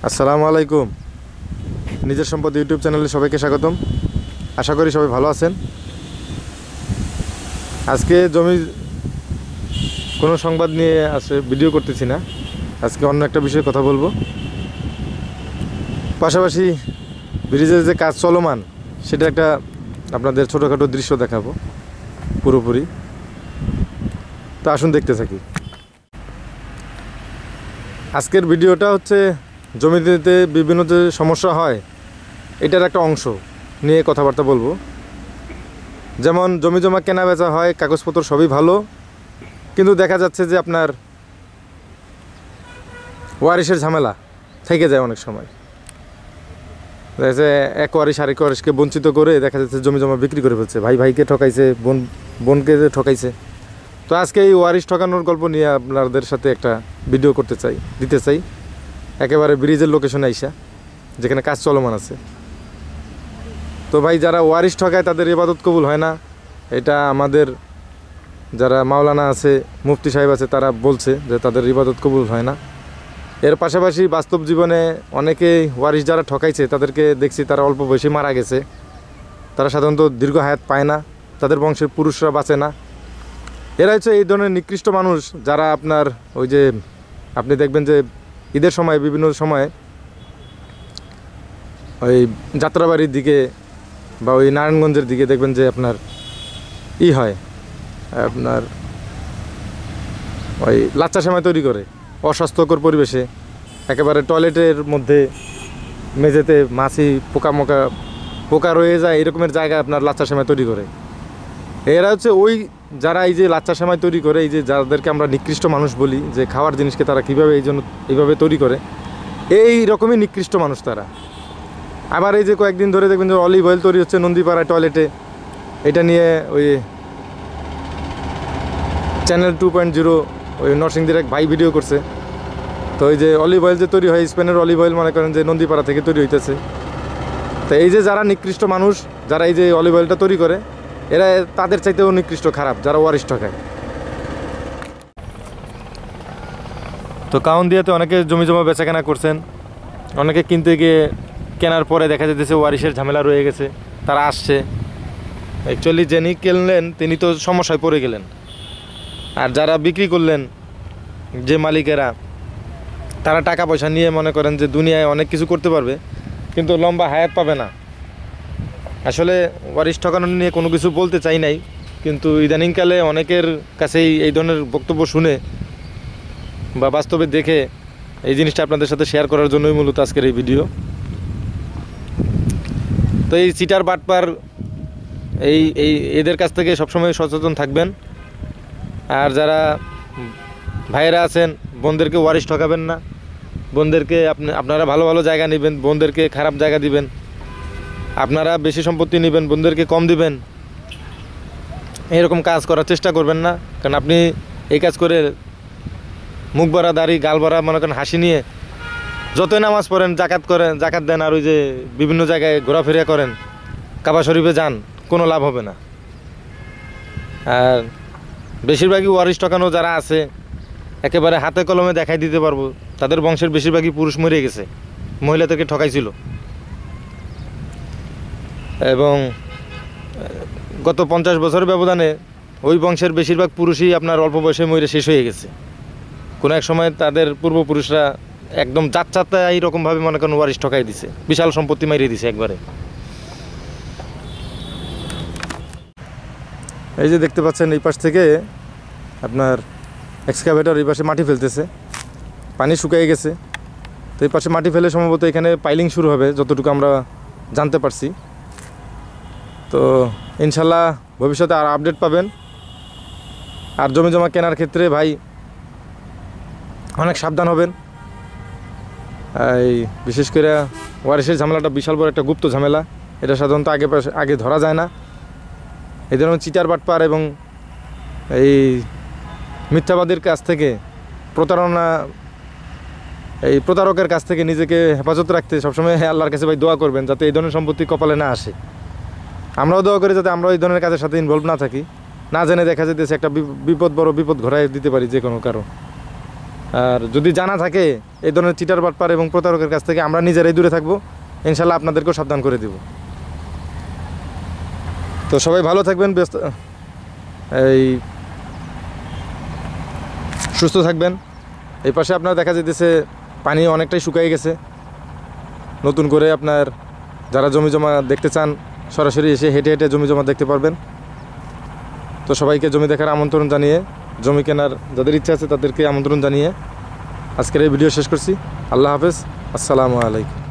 আসসালামু আলাইকুম। নিজের সম্পদ ইউটিউব চ্যানেলে সবাইকে স্বাগতম। আশা করি সবাই ভালো আছেন। আজকে জমি কোনো সংবাদ নিয়ে ভিডিও করতেছি না, আজকে অন্য একটা বিষয়ে কথা বলবো। পাশাপাশি ব্রিজের যে কাজ চলমান সেটা একটা আপনাদের ছোটোখাটো দৃশ্য দেখাবো পুরোপুরি। তো আসুন দেখতে থাকি। আজকের ভিডিওটা হচ্ছে জমিতে বিভিন্ন যে সমস্যা হয় এটার একটা অংশ নিয়ে কথাবার্তা বলবো। যেমন জমি জমা কেনা বেচা হয়, কাগজপত্র সবই ভালো, কিন্তু দেখা যাচ্ছে যে আপনার ওয়ারিশের ঝামেলা থেকে যায় অনেক সময়। দেখা যাচ্ছে এক ওয়ারিশ আরেক ওয়ারিশকে বঞ্চিত করে দেখা যাচ্ছে জমি জমা বিক্রি করে ফেলছে, ভাই ভাইকে ঠকাইছে, বোনকে ঠকাইছে। তো আজকে এই ওয়ারিশ ঠকানোর গল্প নিয়ে আপনাদের সাথে একটা ভিডিও দিতে চাই একেবারে ব্রিজের লোকেশনে আইসা, যেখানে কাজ চলমান আছে। তো ভাই, যারা ওয়ারিশ ঠকায় তাদের ইবাদত কবুল হয় না, এটা আমাদের যারা মাওলানা আছে, মুফতি সাহেব আছে, তারা বলছে যে তাদের ইবাদত কবুল হয় না। এর পাশাপাশি বাস্তব জীবনে অনেকেই ওয়ারিশ যারা ঠকাইছে তাদেরকে দেখছি তারা অল্প বয়সে মারা গেছে। তারা সাধারণত দীর্ঘ হায়াত পায় না, তাদের বংশের পুরুষরা বাঁচে না। এরা হচ্ছে এই ধরনের নিকৃষ্ট মানুষ, যারা আপনার ওই যে আপনি দেখবেন যে ঈদের সময় বিভিন্ন সময় ওই যাত্রাবাড়ির দিকে বা ওই নারায়ণগঞ্জের দিকে দেখবেন যে আপনার হয় আপনার ওই লাচ্চা সেমাই তৈরি করে অস্বাস্থ্যকর পরিবেশে, একেবারে টয়লেটের মধ্যে মেঝেতে মাছি পোকা রয়ে যায়, এরকমের জায়গায় আপনার লাচ্চা সেমাই তৈরি করে। এরা হচ্ছে ওই যারা এই যে লাচ্চা সেমাই তৈরি করে, এই যে যাদেরকে আমরা নিকৃষ্ট মানুষ বলি, যে খাওয়ার জিনিসকে তারা কীভাবে এইভাবে তৈরি করে, এই রকমই নিকৃষ্ট মানুষ তারা। আবার এই যে কয়েকদিন ধরে দেখবেন যে অলিভ অয়েল তৈরি হচ্ছে নন্দীপাড়ায় টয়লেটে, এটা নিয়ে ওই চ্যানেল 2.0 ওই নরসিংদীর এক ভাই ভিডিও করছে। তো এই যে অলিভ অয়েল যে তৈরি হয়, স্পেনের অলিভ অয়েল মনে করেন যে নন্দীপাড়া থেকে তৈরি হইতেছে। তো এই যে যারা নিকৃষ্ট মানুষ, যারা এই যে অলিভ অয়েলটা তৈরি করে, এরা তাদের চাইতেও নিকৃষ্ট খারাপ যারা ওয়ারিশ ঠকায়। তো কাউন্দিয়াতে অনেকে জমি জমা বেচা কেনা করছেন, অনেকে কিনতে গিয়ে কেনার পরে দেখা যেতেছে ওয়ারিশের ঝামেলা রয়ে গেছে, তারা আসছে। অ্যাকচুয়ালি যিনি কিনলেন তিনি তো সমস্যায় পড়ে গেলেন, আর যারা বিক্রি করলেন যে মালিকেরা, তারা টাকা পয়সা নিয়ে মনে করেন যে দুনিয়ায় অনেক কিছু করতে পারবে, কিন্তু লম্বা হায়াত পাবে না। আসলে ওয়ারিশ ঠকানো নিয়ে কোনো কিছু বলতে চাই নাই, কিন্তু ইদানিংকালে অনেকের কাছেই এই ধরনের বক্তব্য শুনে বা বাস্তবে দেখে এই জিনিসটা আপনাদের সাথে শেয়ার করার জন্যই মূলত আজকের এই ভিডিও। তো এই চিটার বাটপার এদের কাছ থেকে সবসময় সচেতন থাকবেন। আর যারা ভাইয়েরা আছেন, বোনদেরকে ওয়ারিশ ঠকাবেন না, বোনদেরকে আপনারা ভালো ভালো জায়গা নেবেন, বোনদেরকে খারাপ জায়গা দিবেন। আপনারা বেশি সম্পত্তি নেবেন, বোনদেরকে কম দিবেন, এরকম কাজ করার চেষ্টা করবেন না। কারণ আপনি এই কাজ করে মুখ ভরা দাড়ি, গাল ভরা মনে করেন হাসি নিয়ে যতই নামাজ পড়েন, জাকাত দেন, আর ওই যে বিভিন্ন জায়গায় ঘোরাফেরা করেন, কাবা শরীফে যান, কোনো লাভ হবে না। আর বেশিরভাগই ওয়ারিশ ঠকানো যারা আছে, একেবারে হাতে কলমে দেখাই দিতে পারবো, তাদের বংশের বেশিরভাগই পুরুষ মরে গেছে, মহিলাদেরকে ঠকাইছিল। এবং গত 50 বছরের ব্যবধানে ওই বংশের বেশিরভাগ পুরুষই আপনার অল্প বয়সে মরে শেষ হয়ে গেছে। কোনো এক সময় তাদের পূর্বপুরুষরা একদম যাচ্ছাতে এইরকমভাবে মনে করেন ওয়ারিশ ঠকাই দিছে, বিশাল সম্পত্তি মারিয়ে দিছে একবারে। এই যে দেখতে পাচ্ছেন এই পাশ থেকে আপনার এক্সকাভেটর এই পাশে মাটি ফেলতেছে, পানি শুকিয়ে গেছে। তো এই পাশে মাটি ফেলে সম্ভবত এখানে পাইলিং শুরু হবে, যতটুকু আমরা জানতে পারছি। তো ইনশাল্লাহ ভবিষ্যতে আর আপডেট পাবেন। আর জমি জমা কেনার ক্ষেত্রে ভাই অনেক সাবধান হবেন। এই বিশেষ করে ওয়ারিশের ঝামেলাটা বিশাল বড় একটা গুপ্ত ঝামেলা, এটা সাধারণত আগে ধরা যায় না। এই ধরনের চিটার বাটপার এবং এই মিথ্যাবাদীর কাছ থেকে প্রতারকের কাছ থেকে নিজেকে হেফাজত রাখতে সবসময় আল্লাহর কাছে ভাই দোয়া করবেন, যাতে এই ধরনের সম্পত্তি কপালে না আসে। আমরাও দোয়া করি যাতে আমরা এই ধরনের কাজের সাথে ইনভলভ না থাকি, না জেনে দেখা যেতেছে একটা বড় বিপদ ঘটায় দিতে পারি যে কোনো কারণ। আর যদি জানা থাকে এই ধরনের চিটার বাটপার এবং প্রতারকের কাছ থেকে, আমরা নিজেরাই দূরে থাকবো, ইনশাল্লাহ আপনাদেরকেও সাবধান করে দিব। তো সবাই ভালো থাকবেন, সুস্থ থাকবেন। এই পাশে আপনার দেখা যেতেছে পানি অনেকটাই শুকিয়ে গেছে। নতুন করে আপনার যারা জমি জমা দেখতে চান সরাসরি এসে হেঁটে হেঁটে জমি জমা দেখতে পারবেন। তো সবাইকে জমি দেখার আমন্ত্রণ জানিয়ে, জমি কেনার যাদের ইচ্ছা আছে তাদেরকে আমন্ত্রণ জানিয়ে আজকের এই ভিডিও শেষ করছি। আল্লাহ হাফেজ, আসসালামু আলাইকুম।